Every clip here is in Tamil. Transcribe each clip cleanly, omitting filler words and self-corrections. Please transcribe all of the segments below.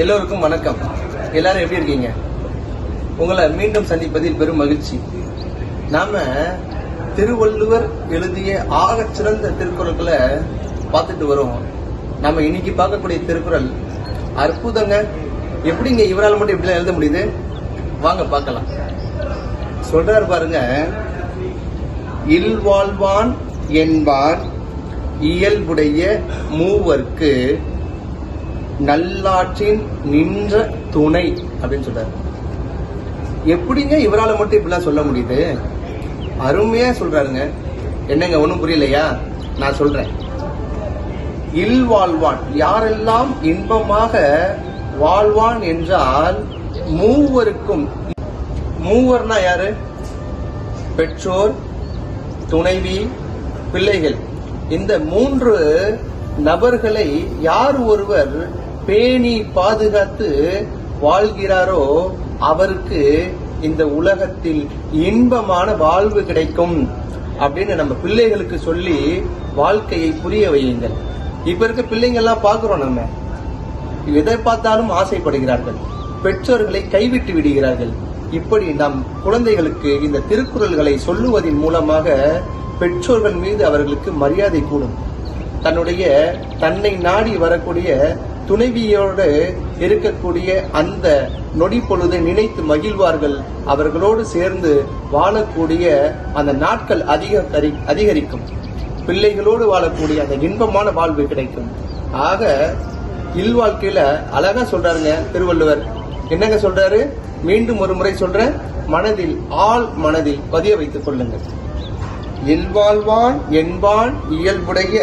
எல்லோருக்கும் வணக்கம். எல்லாரும் எப்படி இருக்கீங்க? உங்களை மீண்டும் சந்திப்பதில் பெரும் மகிழ்ச்சி. நாம திருவள்ளுவர் எழுதிய ஆகச் சிறந்த திருக்குறள்களை பார்த்துட்டு வரோம். நம்ம இன்னைக்கு பார்க்கக்கூடிய திருக்குறள் அற்புதங்க. எப்படிங்க இவரால் மட்டும் இப்படிலாம் எழுத முடியுது? வாங்க பார்க்கலாம். சொல்றாரு பாருங்க, இல்வாழ்வான் என்பார் இயல்புடைய மூவர்க்கு நல்லாற்றின் நின்ற துணை அப்படின்னு சொல்றாரு. எப்படிங்க இவரால் மட்டும் இப்படிலாம் சொல்ல முடியுது? அருமையா சொல்றாருங்க. என்னங்க ஒன்றும் புரியலையா? நான் சொல்றேன். இல்வாழ்வான், யாரெல்லாம் இன்பமாக வாழ்வான் என்றால் மூவருக்கும். மூவர்னா யாரு? பெற்றோர், துணைவி, பிள்ளைகள். இந்த மூன்று நபர்களை யார் ஒருவர் பேணி பாதுகாத்து வாழ்கிறாரோ அவருக்கு இந்த உலகத்தில் இன்பமான வாழ்வு கிடைக்கும் அப்படின்னு நம்ம பிள்ளைகளுக்கு சொல்லி வாழ்க்கையை புரிய வையுங்கள். இப்ப இருக்க பிள்ளைங்க எல்லாம் பாக்குறோம். நம்ம எதை பார்த்தாலும் ஆசைப்படுகிறார்கள், பெற்றோர்களை கைவிட்டு விடுகிறார்கள். இப்படி நம் குழந்தைகளுக்கு இந்த திருக்குறள்களை சொல்லுவதன் மூலமாக பெற்றோர்கள் மீது அவர்களுக்கு மரியாதை கூடும். தன்னை நாடி வரக்கூடிய துணைவியோடு இருக்கக்கூடிய அந்த நொடி பொழுதை நினைத்து மகிழ்வார்கள். அவர்களோடு சேர்ந்து வாழக்கூடிய அந்த நாட்கள் அதிகரிக்கும். பிள்ளைகளோடு வாழக்கூடிய அந்த இன்பமான வாழ்வு கிடைக்கும். ஆக இல்வாழ்க்கையில அழகா சொல்றாருங்க திருவள்ளுவர். என்னங்க சொல்றாரு? மீண்டும் ஒரு முறை சொல்றேன், ஆழ் மனதில் பதிய வைத்துக் கொள்ளுங்கள். இல்வாழ்வான் என்பான் இயல்புடைய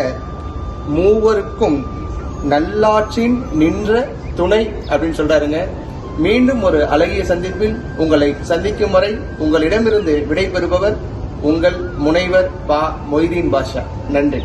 மூவருக்கும் நல்லாற்றின் நின்ற துணை அப்படின்னு சொல்றாருங்க. மீண்டும் ஒரு அழகிய சந்திப்பில் உங்களை சந்திக்கும் வரை உங்களிடமிருந்து விடைபெறுபவர் உங்கள் முனைவர் பா. மொய்தீன் பாஷா. நன்றி.